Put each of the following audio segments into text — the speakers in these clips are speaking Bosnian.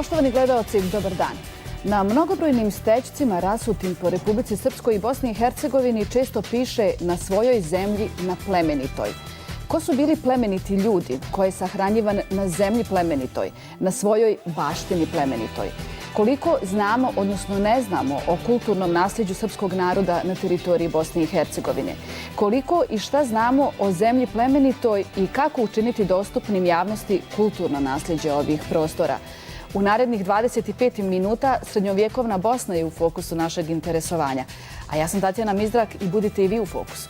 Poštovani gledaoci, dobar dan. Na mnogobrojnim stećcima rasutim po Republici Srpskoj i Bosni i Hercegovini često piše na svojoj zemlji na plemenitoj. Ko su bili plemeniti ljudi koje je sahranjivan na zemlji plemenitoj, na svojoj baštini plemenitoj? Koliko znamo, odnosno ne znamo, o kulturnom nasljeđu srpskog naroda na teritoriji Bosne i Hercegovine? Koliko i šta znamo o zemlji plemenitoj i kako učiniti dostupnim javnosti kulturno nasljeđe ovih prostora? U narednih 25 minuta srednjovjekovna Bosna je u fokusu našeg interesovanja. A ja sam Tatjana Mizrak i budite i vi u fokusu.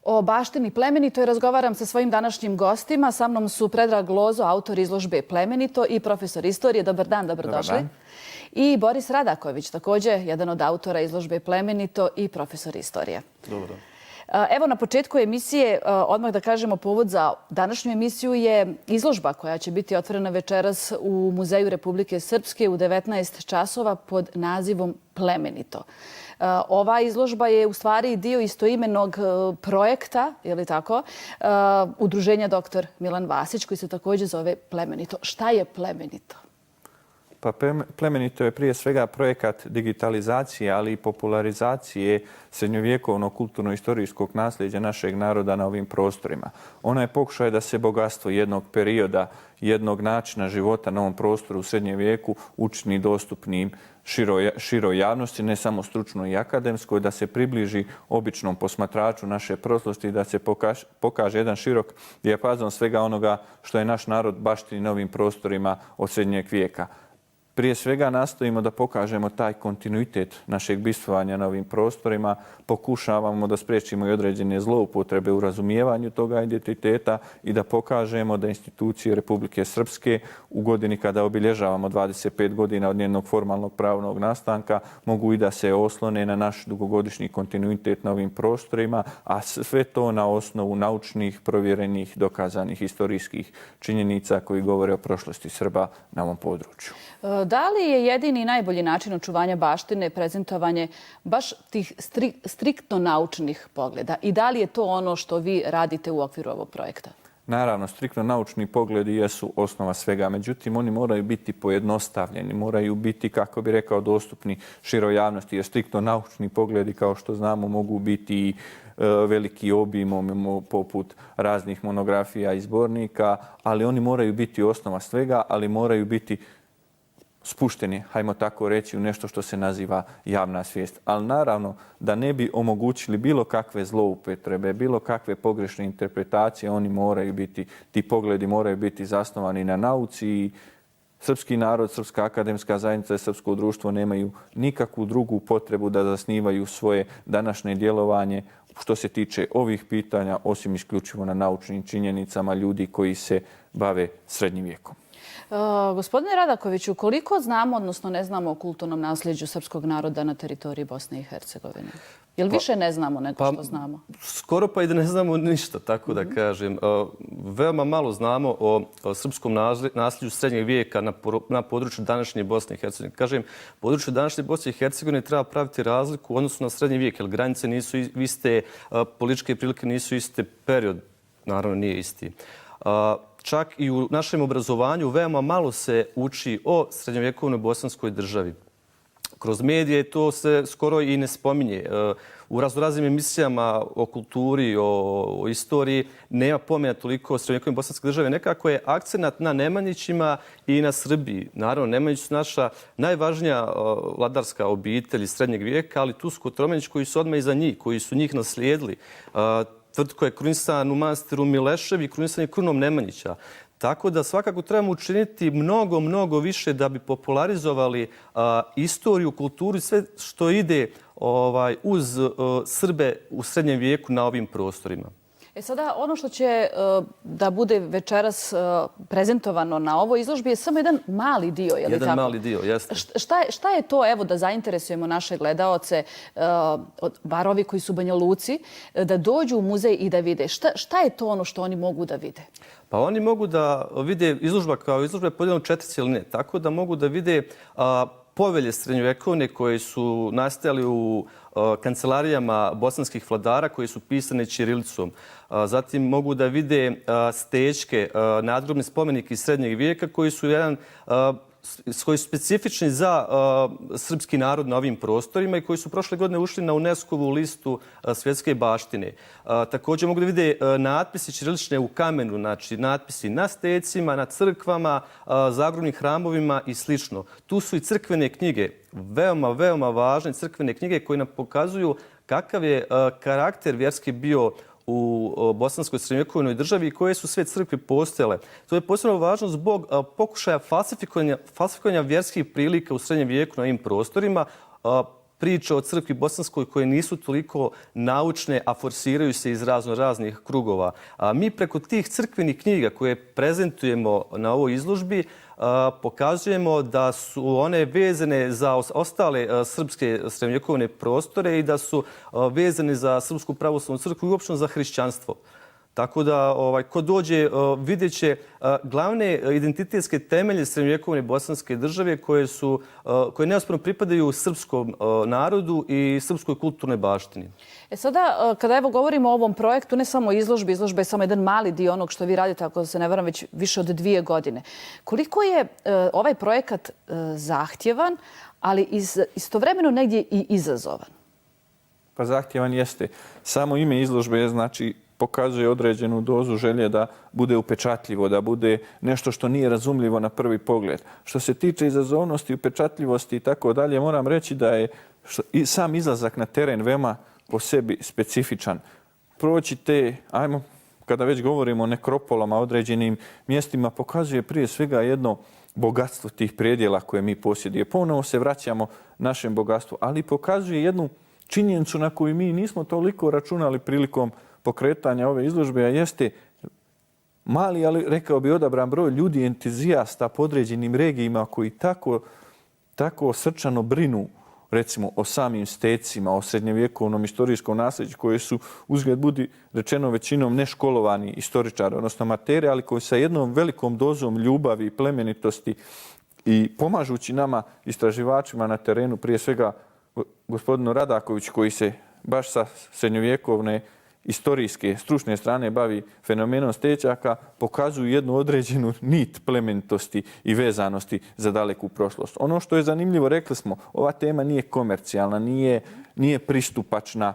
O baštini plemenitoj razgovaram sa svojim današnjim gostima. Sa mnom su Predrag Lozo, autor izložbe Plemenito i profesor istorije. Dobar dan, dobrodošli. Dobar dan. I Boris Radaković, također jedan od autora izložbe Plemenito i profesor istorije. Dobro. Evo na početku emisije, odmah da kažemo, povod za današnju emisiju je izložba koja će biti otvorena večeras u Muzeju Republike Srpske u 19 časova pod nazivom Plemenito. Ova izložba je u stvari dio istoimenog projekta, je li tako, udruženja Dr. Milan Vasić, koji se također zove Plemenito. Šta je Plemenito? Pa Plemenito je prije svega projekat digitalizacije, ali i popularizacije srednjovjekovnog kulturno-istorijskog nasljeđa našeg naroda na ovim prostorima. Ona je pokušaj da se bogatstvo jednog perioda, jednog načina života na ovom prostoru u srednjem vijeku učini dostupnim široj javnosti, ne samo stručnoj i akademskoj, da se približi običnom posmatraču naše prošlosti, da se pokaže jedan širok dijapazon svega onoga što je naš narod baštini na ovim prostorima od srednjeg vijeka. Prije svega nastojimo da pokažemo taj kontinuitet našeg bivstvovanja na ovim prostorima, pokušavamo da spriječimo i određene zloupotrebe u razumijevanju toga identiteta i da pokažemo da institucije Republike Srpske u godini kada obilježavamo 25 godina od njenog formalnog pravnog nastanka mogu i da se oslone na naš dugogodišnji kontinuitet na ovim prostorima, a sve to na osnovu naučnih, provjerenih, dokazanih historijskih činjenica koji govore o prošlosti Srba na ovom području. Da li je jedini i najbolji način očuvanja baštine prezentovanje baš tih striktno naučnih pogleda? I da li je to ono što vi radite u okviru ovog projekta? Naravno, striktno naučni pogledi jesu osnova svega. Međutim, oni moraju biti pojednostavljeni, moraju biti, kako bi rekao, dostupni široj javnosti. Jer striktno naučni pogledi, kao što znamo, mogu biti veliki obimom poput raznih monografija i zbornika, ali oni moraju biti osnova svega, ali moraju biti spušteni, hajmo tako reći, u nešto što se naziva javna svijest. Ali naravno da ne bi omogućili bilo kakve zloupotrebe, bilo kakve pogrešne interpretacije, oni moraju biti, ti pogledi moraju biti zasnovani na nauci i srpski narod, srpska akademska zajednica i srpsko društvo nemaju nikakvu drugu potrebu da zasnivaju svoje današnje djelovanje što se tiče ovih pitanja, osim isključivo na naučnim činjenicama ljudi koji se bave srednjim vijekom. Gospodine Radakoviću, koliko znamo, odnosno ne znamo o kulturnom nasljeđu srpskog naroda na teritoriji Bosne i Hercegovine? Jel više ne znamo nego što znamo? Skoro pa i da ne znamo ništa, tako da kažem. Veoma malo znamo o srpskom nasljeđu srednjeg vijeka na području današnje Bosne i Hercegovine. Kažem, području današnje Bosne i Hercegovine treba praviti razliku u odnosu na srednji vijek, jer granice nisu iste, političke prilike nisu iste, period naravno nije isti. Čak i u našem obrazovanju veoma malo se uči o srednjovjekovnoj bosanskoj državi. Kroz medije to se skoro i ne spominje. U raznoraznim emisijama o kulturi, o istoriji nema pomena toliko o srednjovjekovnoj bosanskoj državi. Nekako je akcenat na Nemanjićima i na Srbiji. Naravno, Nemanjići su naša najvažnija vladarska obitelj iz srednjeg vijeka, ali tu su Kotromanići koji su odmah iza njih, koji su njih naslijedili. Tvrtko je krunisan u manastiru Milešev i krunisan je krunom Nemanjića. Tako da svakako trebamo učiniti mnogo više da bi popularizovali istoriju, kulturu i sve što ide uz Srbe u srednjem vijeku na ovim prostorima. Sada, ono što će da bude večeras prezentovano na ovoj izložbi je samo jedan mali dio, je li tako? Jedan mali dio, jeste. Šta je to, evo, da zainteresujemo naše gledaoce, bar ovi koji su Banja Luci, da dođu u muzej i da vide? Šta je to ono što oni mogu da vide? Pa oni mogu da vide izložba kao izložba je podijeljena u 4 cjeline, tako da mogu da vide povelje srednjovjekovne koje su nastajali u kancelarijama bosanskih vladara koji su pisane ćirilicom. Zatim mogu da vide stečke, nadgrobni spomenik iz srednjeg vijeka koji su koji su specifični za srpski narod na ovim prostorima i koji su prošle godine ušli na UNESCO-vu listu svjetske baštine. Također mogu da vide natpisi ćirilične u kamenu, znači natpisi na stecima, na crkvama, zagrobnim hramovima i sl. Tu su i crkvene knjige, veoma važne crkvene knjige koje nam pokazuju kakav je karakter vjerski bio u bosanskoj srednjovjekovnoj državi i koje su sve crkve postojale. To je posebno važno zbog pokušaja falsifikovanja vjerskih prilika u srednjem vijeku na ovim prostorima, priče o crkvi bosanskoj koje nisu toliko naučne, a forsiraju se iz raznih krugova. Mi preko tih crkvenih knjiga koje prezentujemo na ovoj izložbi pokazujemo da su one vezane za ostale srpske srednjovjekovne prostore i da su vezane za Srpsku pravoslavnu crkvu i uopšte za hrišćanstvo. Tako da ko dođe vidjet će glavne identitetske temelje srednjovjekovne bosanske države koje neosporno pripadaju srpskom narodu i srpskoj kulturnoj baštini. Sada, kada govorimo o ovom projektu, ne samo izložba je samo jedan mali dio onog što vi radite, ako se ne varam, već više od 2 godine. Koliko je ovaj projekat zahtjevan, ali istovremeno negdje i izazovan? Pa zahtjevan jeste. Samo ime izložbe je pokazuje određenu dozu želje da bude upečatljivo, da bude nešto što nije razumljivo na prvi pogled. Što se tiče izazovnosti, upečatljivosti i tako dalje, moram reći da je i sam izlazak na teren veoma po sebi specifičan. Proći kada već govorimo o nekropolama, određenim mjestima, pokazuje prije svega jedno bogatstvo tih predjela koje mi posjedujemo. Ponovo se vraćamo našem bogatstvu, ali pokazuje jednu činjenicu na koju mi nismo toliko računali prilikom pokretanja ove izložbe, a jeste mali, ali rekao bi odabran broj ljudi entuzijasta po određenim regijima koji tako srčano brinu recimo o samim stecima, o srednjevjekovnom istorijskom nasljeđu koje su uzgled budi rečeno većinom neškolovani istoričari, odnosno amateri, ali koji sa jednom velikom dozom ljubavi i plemenitosti i pomažući nama istraživačima na terenu, prije svega gospodinu Radakoviću koji se baš sa srednjovjekovne istorijske, stručne strane bavi fenomenom stečaka, pokazuju jednu određenu nit plemenitosti i vezanosti za daleku prošlost. Ono što je zanimljivo, rekli smo, ova tema nije komercijalna, nije pristupačna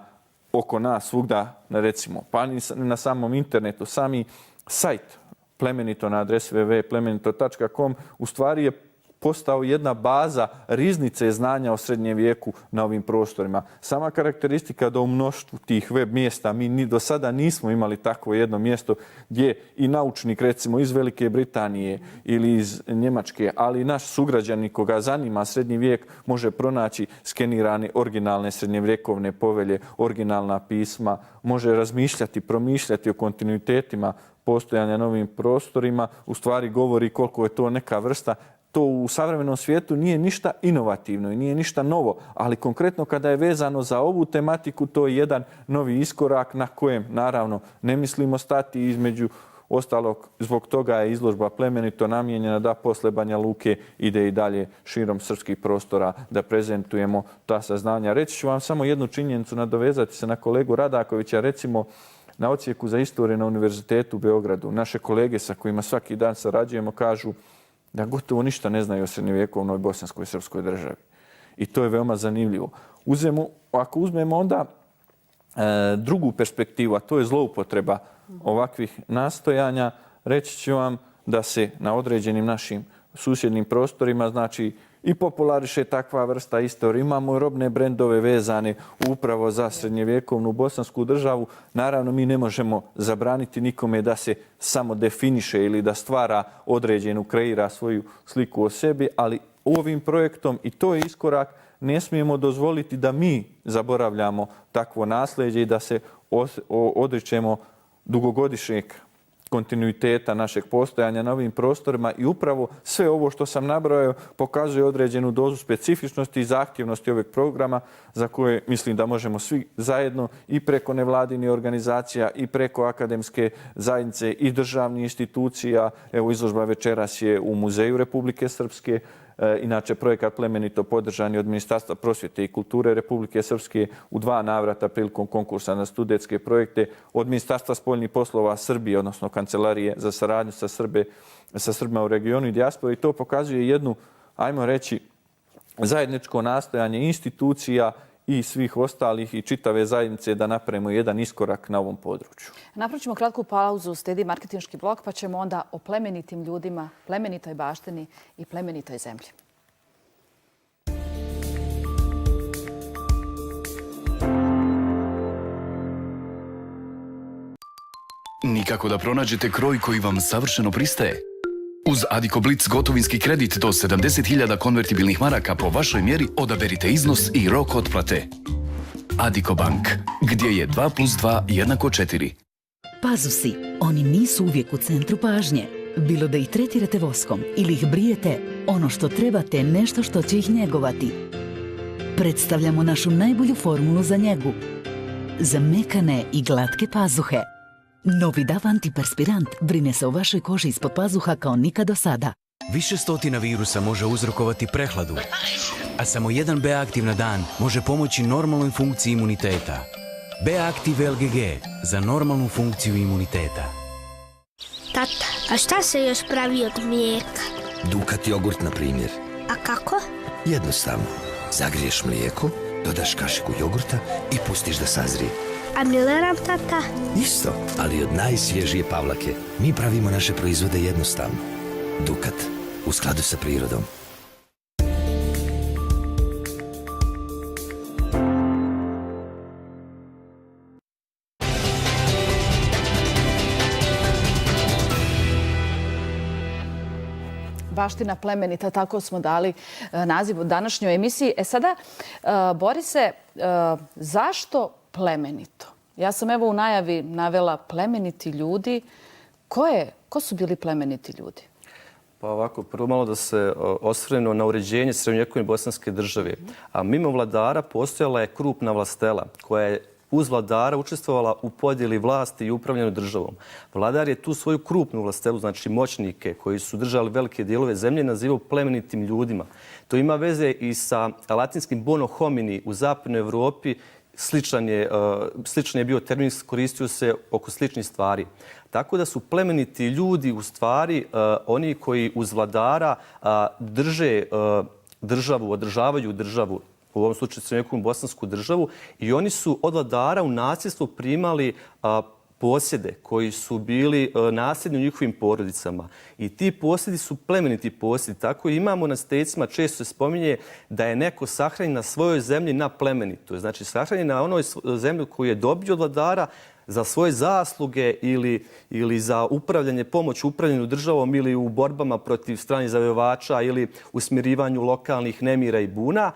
oko nas svugda, recimo, pa ni na samom internetu. Sami sajt Plemenito na adresi www.plemenito.com u stvari je postao jedna baza riznice znanja o srednjem vijeku na ovim prostorima. Sama karakteristika da u mnoštvu tih web mjesta mi ni do sada nismo imali takvo jedno mjesto gdje i naučnik recimo iz Velike Britanije ili iz Njemačke, ali i naš sugrađanin koga zanima srednji vijek može pronaći skenirane originalne srednjevjekovne povelje, originalna pisma, može razmišljati, promišljati o kontinuitetima postojanja na ovim prostorima, u stvari govori koliko je to neka vrsta. To u savremenom svijetu nije ništa inovativno i nije ništa novo, ali konkretno kada je vezano za ovu tematiku, to je jedan novi iskorak na kojem, naravno, ne mislimo stati. Između ostalog, zbog toga je izložba Plemenito namijenjena da posle Banja Luke ide i dalje širom srpskih prostora da prezentujemo ta saznanja. Reći ću vam samo jednu činjenicu, nadovezati se na kolegu Radakovića, recimo na odsjeku za istoriju na Univerzitetu u Beogradu. Naše kolege sa kojima svaki dan sarađujemo kažu da gotovo ništa ne znaju o srednjovjekovnoj bosanskoj i srpskoj državi. I to je veoma zanimljivo. Ako uzmemo onda drugu perspektivu, a to je zloupotreba ovakvih nastojanja, reći ću vam da se na određenim našim susjednim prostorima, i populariše takva vrsta istorije. Imamo robne brendove vezane upravo za srednjevjekovnu bosansku državu. Naravno, mi ne možemo zabraniti nikome da se samo definiše ili da stvara određenu, kreira svoju sliku o sebi, ali ovim projektom, i to je iskorak, ne smijemo dozvoliti da mi zaboravljamo takvo nasljeđe i da se odričemo dugogodišnjeg kontinuiteta našeg postojanja na ovim prostorima i upravo sve ovo što sam nabrojao pokazuje određenu dozu specifičnosti i zahtjevnosti ovog programa za koje mislim da možemo svi zajedno i preko nevladinih organizacija i preko akademske zajednice i državnih institucija. Evo, izložba večeras je u Muzeju Republike Srpske. Inače, projekat Plemenito podržan je od Ministarstva prosvjete i kulture Republike Srpske u 2 navrata prilikom konkursa na studentske projekte, od Ministarstva spoljnih poslova Srbije, odnosno Kancelarije za saradnju sa Srbima u regionu i dijaspori. I to pokazuje jednu, ajmo reći, zajedničko nastojanje institucija i svih ostalih i čitave zajednice da napravimo jedan iskorak na ovom području. Napravit ćemo kratku pauzu, slijedi marketinški blok, pa ćemo onda o plemenitim ljudima, plemenitoj baštini i plemenitoj zemlji. Nikako da pronađete kroj koji vam savršeno pristaje? Uz Adiko Blitz gotovinski kredit do 70.000 konvertibilnih maraka po vašoj mjeri odaberite iznos i rok otplate. Adiko Bank, gdje je 2+2 jednako 4. Pazusi, oni nisu uvijek u centru pažnje. Bilo da ih tretirate voskom ili ih brijete, ono što trebate je nešto što će ih njegovati. Predstavljamo našu najbolju formulu za njegu. Za mekane i glatke pazuhe. Novi DAV antiperspirant brine se o vašoj koži ispod pazuha kao nikad do sada. Više stotina virusa može uzrokovati prehladu, a samo jedan B-aktiv na dan može pomoći normalnoj funkciji imuniteta. B-aktiv LGG za normalnu funkciju imuniteta. Tata, a šta se još pravi od mlijeka? Dukat jogurt, na primjer. A kako? Jednostavno. Zagriješ mlijeko, dodaš kašiku jogurta i pustiš da sazrije. A Mileran, tata? Isto, ali od najsvježije Pavlake. Mi pravimo naše proizvode jednostavno. Dukat, u skladu sa prirodom. Baština plemenita, tako smo dali naziv u današnjoj emisiji. Sada, Borise, zašto plemenito? Ja sam evo u najavi navela plemeniti ljudi. Ko su bili plemeniti ljudi? Pa ovako, prvo malo da se osvrnemo na uređenje srednjovjekovne bosanske države. A mimo vladara postojala je krupna vlastela koja je uz vladara učestvovala u podjeli vlasti i upravljanju državom. Vladar je tu svoju krupnu vlastelu, znači moćnike koji su držali velike dijelove zemlje, nazivao plemenitim ljudima. To ima veze i sa latinskim bono homini u zapadnoj Evropi. Sličan je bio termin, koristio se oko sličnih stvari. Tako da su plemeniti ljudi u stvari oni koji uz vladara drže državu, održavaju državu, u ovom slučaju srednjovjekovnu bosansku državu, i oni su od vladara u nasljedstvo primali posjede koji su bili nasljedni u njihovim porodicama. I ti posjedi su plemeniti posjedi. Tako imamo na stecima, često se spominje da je neko sahranjen na svojoj zemlji na plemenitoj. Znači sahranjen na onoj zemlji koju je dobio od vladara za svoje zasluge ili za upravljanje, pomoć u upravljanju državom ili u borbama protiv stranih zavjevača ili u smirivanju lokalnih nemira i buna.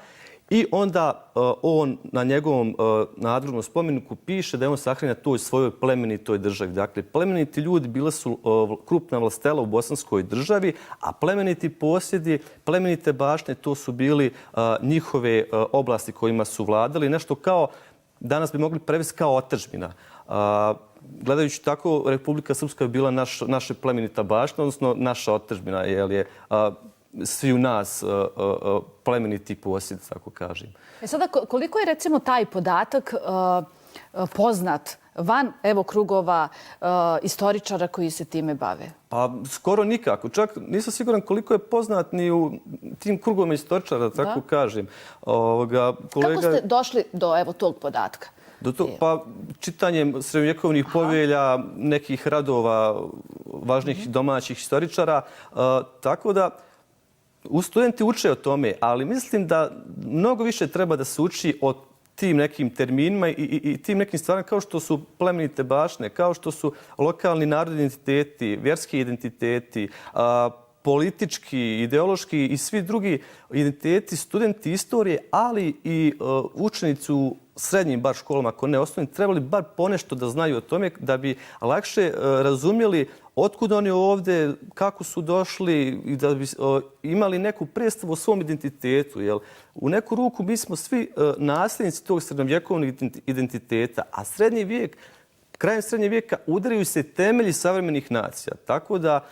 I onda on na njegovom nadružnom spomeniku piše da je on sahranjen na toj svojoj plemenitoj državi. Dakle, plemeniti ljudi bila su krupna vlastela u bosanskoj državi, a plemeniti posjedi, plemenite baštine, to su bili njihove oblasti kojima su vladali. Nešto kao, danas bi mogli prevesti kao otadžbina. Gledajući tako, Republika Srpska je bila naša plemenita baština, odnosno naša otadžbina, jer je svi u nas plemeniti posjed, tako kažem. Sada, koliko je recimo taj podatak poznat van krugova istoričara koji se time bave? Pa skoro nikako. Čak nisam siguran koliko je poznat ni u tim krugovima istoričara, tako kažem. Kako ste došli do tog podatka? Pa čitanjem srednjovjekovnih povelja, nekih radova važnih domaćih istoričara, tako da studenti uče o tome, ali mislim da mnogo više treba da se uči o tim nekim terminima i tim nekim stvarima kao što su plemenite baštine, kao što su lokalni narodni identiteti, vjerski identiteti, politički, ideološki i svi drugi identiteti, studenti istorije, ali i učenici u srednjim bar školama, ako ne osnovnim, trebali bar ponešto da znaju o tome da bi lakše razumjeli otkud oni ovdje, kako su došli i da bi imali neku predstavu o svom identitetu. Jer u neku ruku mi smo svi nasljednici tog srednjovjekovnog identiteta, a srednji vijek, krajem srednjeg vijeka udaraju se temelji savremenih nacija. Tako da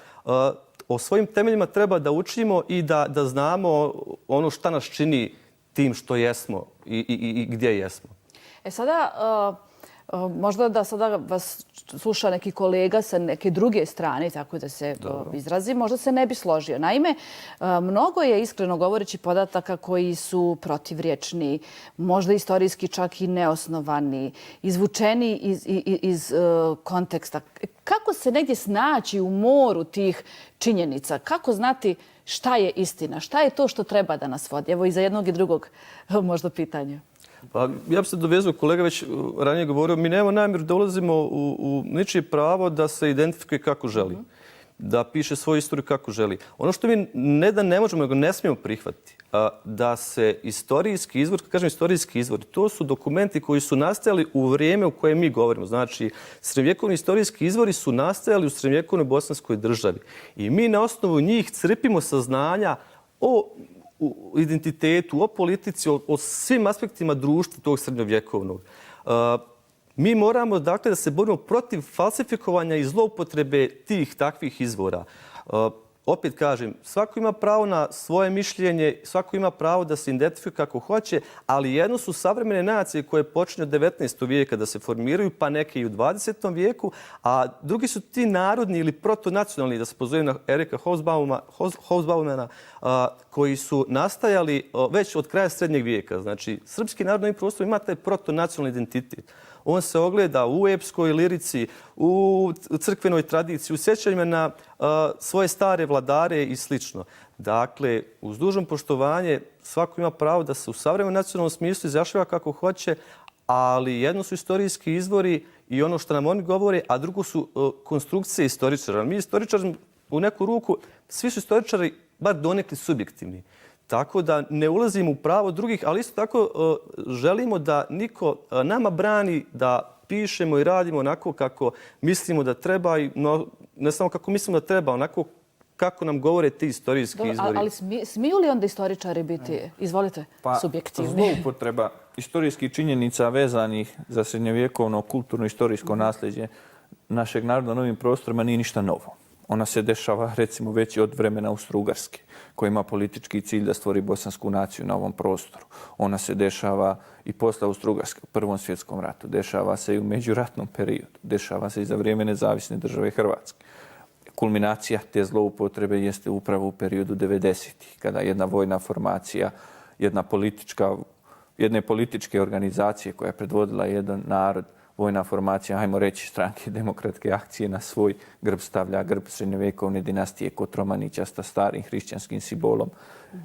o svojim temeljima treba da učimo i da znamo ono šta nas čini tim što jesmo i gdje jesmo. Sada, možda da sada vas sluša neki kolega sa neke druge strane, tako da se izrazi, možda se ne bi složio. Naime, mnogo je, iskreno govoreći, podataka koji su protivrječni, možda istorijski čak i neosnovani, izvučeni iz konteksta. Kako se negdje snaći u moru tih činjenica? Kako znati šta je istina? Šta je to što treba da nas vodi? Evo i za jednog i drugog možda pitanja. Pa, ja bih se dovezao, kolega već ranije govorio, mi nemamo namjeru da ulazimo u ničije pravo da se identifikuje kako želi, da piše svoju istoriju kako želi. Ono što mi ne da ne možemo, nego ne smijemo prihvatiti, da se istorijski izvor, kad kažem istorijski izvor, to su dokumenti koji su nastajali u vrijeme u kojem mi govorimo. Znači, srednjovjekovni istorijski izvori su nastajali u srednjovjekovnoj bosanskoj državi. I mi na osnovu njih crpimo saznanja o identitetu, o politici, o svim aspektima društva tog srednjovjekovnog. Mi moramo, dakle, da se borimo protiv falsifikovanja i zloupotrebe tih takvih izvora. Opet kažem, svako ima pravo na svoje mišljenje, svako ima pravo da se identifikuje kako hoće, ali jedno su savremene nacije koje počinju od 19. vijeka da se formiraju, pa neke i u 20. vijeku, a drugi su ti narodni ili protonacionalni, da se pozovem na Erika Hobsbaumana, koji su nastajali već od kraja srednjeg vijeka. Znači, srpski narodni prostor ima taj protonacionalni identitet. On se ogleda u epskoj lirici, u crkvenoj tradiciji, u sjećanjima na svoje stare vladare i sl. Dakle, uz dužno poštovanje, svako ima pravo da se u savremenom nacionalnom smislu izjašnjava kako hoće, ali jedno su istorijski izvori i ono što nam oni govore, a drugo su konstrukcije istoričara. Mi istoričari, u neku ruku, svi su istoričari bar donekli subjektivni. Tako da ne ulazimo u pravo drugih, ali isto tako želimo da niko nama brani da pišemo i radimo onako kako mislimo da treba, i ne samo kako mislimo da treba, onako kako nam govore ti istorijski izvori. Ali smiju li onda istoričari biti, izvolite, subjektivni? Zloupotreba istorijskih činjenica vezanih za srednjovjekovno kulturno-istorijsko nasljeđe našeg naroda na ovim prostorima nije ništa novo. Ona se dešava, recimo, već od vremena Austro-Ugarske, koja ima politički cilj da stvori bosansku naciju na ovom prostoru. Ona se dešava i posle Austro-Ugarske, u Prvom svjetskom ratu. Dešava se i u međuratnom periodu. Dešava se i za vrijeme nezavisne države Hrvatske. Kulminacija te zloupotrebe jeste upravo u periodu 90-ih, kada jedna vojna formacija, jedne političke organizacije koja je predvodila jedan narod, vojna formacija, hajmo reći, Stranke demokratske akcije, na svoj grb stavlja grb srednjovjekovne dinastije Kotromanića sa starim hrišćanskim simbolom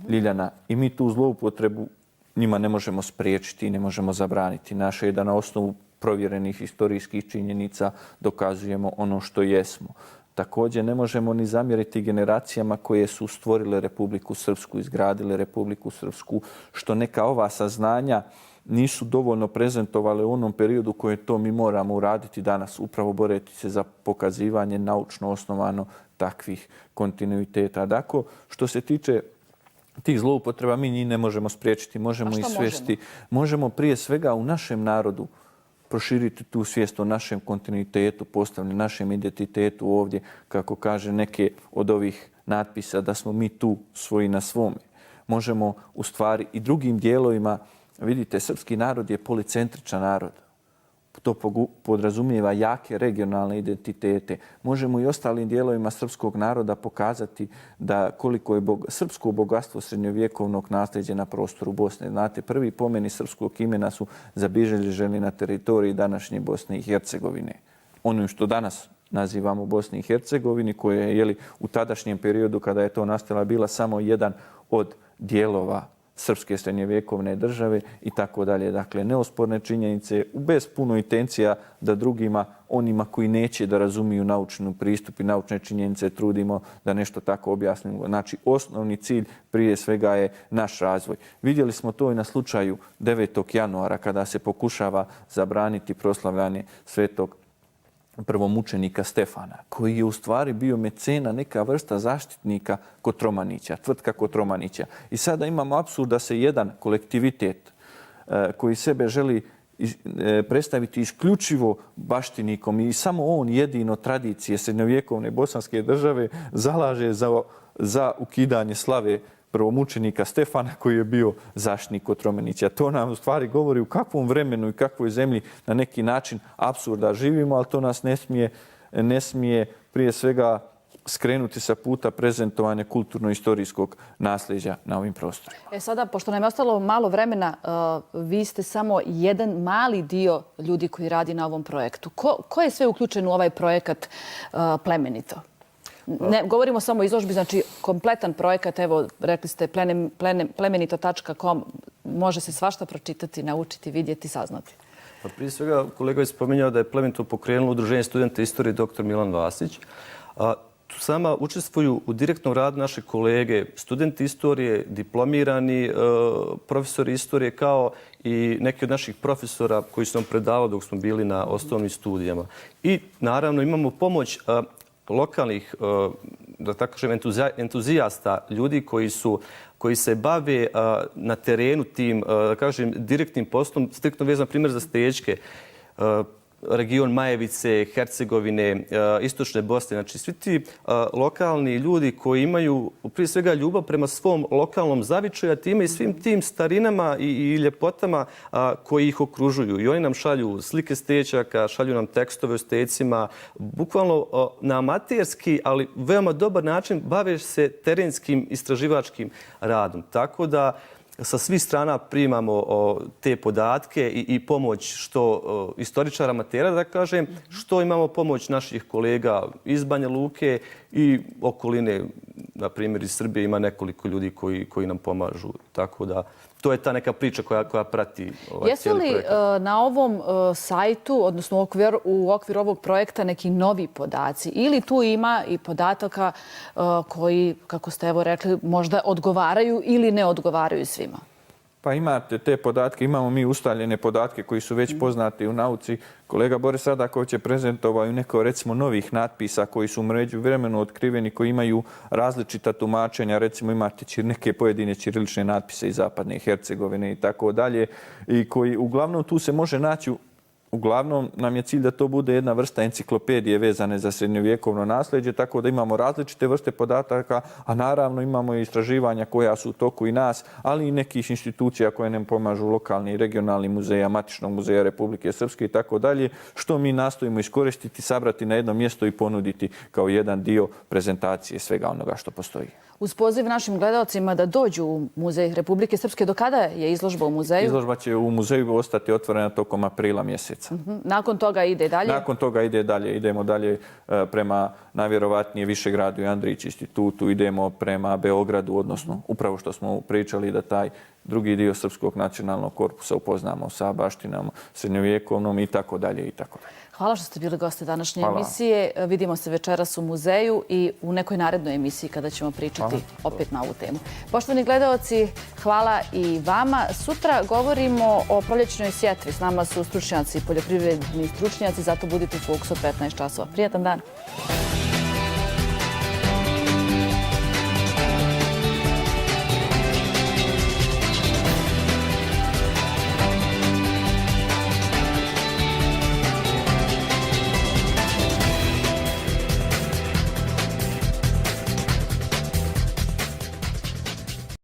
ljiljana. I mi tu zloupotrebu njima ne možemo spriječiti i ne možemo zabraniti. Naše je da na osnovu provjerenih historijskih činjenica dokazujemo ono što jesmo. Također ne možemo ni zamjeriti generacijama koje su stvorile Republiku Srpsku, izgradile Republiku Srpsku, što neka ova saznanja nisu dovoljno prezentovale u onom periodu koje to mi moramo uraditi danas, upravo boriti se za pokazivanje naučno osnovano takvih kontinuiteta. Dakle, što se tiče tih zloupotreba, mi njih ne možemo spriječiti, možemo ih svesti. Možemo prije svega u našem narodu proširiti tu svijest o našem kontinuitetu, postavljanju našem identitetu ovdje, kako kaže neke od ovih natpisa, da smo mi tu svoji na svome. Možemo u stvari i drugim dijelovima, vidite, srpski narod je policentričan narod. To podrazumijeva jake regionalne identitete. Možemo i ostalim dijelovima srpskog naroda pokazati da koliko je srpsko bogatstvo srednjovjekovnog nasljeđa na prostoru Bosne. Znate, prvi pomeni srpskog imena su zabilježeni na teritoriji današnje Bosne i Hercegovine. Onim što danas nazivamo Bosni i Hercegovini, koja je u tadašnjem periodu kada je to nastala bila samo jedan od dijelova srpske srednjovjekovne države i tako dalje. Dakle, neosporne činjenice, bez puno intencija da drugima, onima koji neće da razumiju naučni pristup i naučne činjenice, trudimo da nešto tako objasnimo. Znači, osnovni cilj prije svega je naš razvoj. Vidjeli smo to i na slučaju 9. januara kada se pokušava zabraniti proslavljanje svetog prvomučenika Stefana, koji je u stvari bio mecena, neka vrsta zaštitnika Kotromanića, tvrtka Kotromanića. I sada imamo apsurd da se jedan kolektivitet koji sebe želi predstaviti isključivo baštinikom i samo on jedino tradicije srednjovjekovne bosanske države zalaže za ukidanje slave prvomučenika Stefana koji je bio zaštitnik Kotromenića. To nam u stvari govori u kakvom vremenu i kakvoj zemlji na neki način apsurda živimo, ali to nas ne smije prije svega skrenuti sa puta prezentovanja kulturno-istorijskog nasljeđa na ovim prostorima. Sada, pošto nam je ostalo malo vremena, vi ste samo jedan mali dio ljudi koji radi na ovom projektu. Ko je sve uključen u ovaj projekat Plemenito? Ne govorimo samo o izložbi, znači kompletan projekat, evo rekli ste plemenito.com, može se svašta pročitati, naučiti, vidjeti, saznati. Pa prije svega kolega je spominjao da je Plemenito pokrenulo Udruženje studenta istorije dr. Milan Vasić. Tu sama učestvuju u direktnom radu naše kolege, studenti istorije, diplomirani profesori istorije, kao i neki od naših profesora koji su nam predavali dok smo bili na osnovnim studijama. I naravno imamo pomoć lokalnih, da tako kažem, entuzijasta, ljudi koji se bave na terenu tim, da kažem, direktnim poslom, striktno vezan primjer za Stečke, region Majevice, Hercegovine, Istočne Bosne. Znači, svi ti lokalni ljudi koji imaju prije svega ljubav prema svom lokalnom zavičaju, a time i svim tim starinama i ljepotama koji ih okružuju. I oni nam šalju slike Stečaka, šalju nam tekstove o Stecima, bukvalno na amaterski, ali veoma dobar način bave se terenskim istraživačkim radom. Tako da sa svih strana primamo te podatke i pomoć što istoričara amatera, da kažem, što imamo pomoć naših kolega iz Banja Luke i okoline, na primjer iz Srbije ima nekoliko ljudi koji nam pomažu. Tako da to je ta neka priča koja prati cijeli projekat. Jesu li na ovom sajtu, odnosno u okviru ovog projekta, neki novi podaci? Ili tu ima i podataka koji, kako ste evo rekli, možda odgovaraju ili ne odgovaraju svima? Pa imate te podatke, imamo mi ustaljene podatke koji su već poznati u nauci. Kolega Boris Sadaković je prezentovao neko, recimo, novih natpisa koji su u međuvremenu otkriveni, koji imaju različita tumačenja. Recimo imate neke pojedine ćirilične natpise iz Zapadne Hercegovine i tako dalje. I koji uglavnom tu se može naći. Uglavnom nam je cilj da to bude jedna vrsta enciklopedije vezane za srednjovjekovno nasljeđe, tako da imamo različite vrste podataka, a naravno imamo i istraživanja koja su u toku i nas, ali i nekih institucija koje nam pomažu, lokalni i regionalni muzeja, Matičnog muzeja Republike Srpske i tako dalje, što mi nastojimo iskoristiti, sabrati na jedno mjesto i ponuditi kao jedan dio prezentacije svega onoga što postoji. Uz poziv našim gledalcima da dođu u Muzej Republike Srpske, do kada je izložba u muzeju? Izložba će u muzeju ostati otvorena tokom aprila mjeseca. Nakon toga ide dalje? Nakon toga ide dalje. Idemo dalje prema najvjerovatnije Višegradu i Andrić institutu. Idemo prema Beogradu, odnosno upravo što smo pričali da taj drugi dio Srpskog nacionalnog korpusa upoznamo sa baštinom srednjovjekovnom i tako dalje i tako dalje. Hvala što ste bili gosti današnje emisije. Vidimo se večeras u muzeju i u nekoj narednoj emisiji kada ćemo pričati opet na ovu temu. Poštovani gledaoci, hvala i vama. Sutra govorimo o proljećnoj sjetvi. S nama su stručnjaci, poljoprivredni stručnjaci, zato budite u Fokusu 15 časova. Prijatan dan!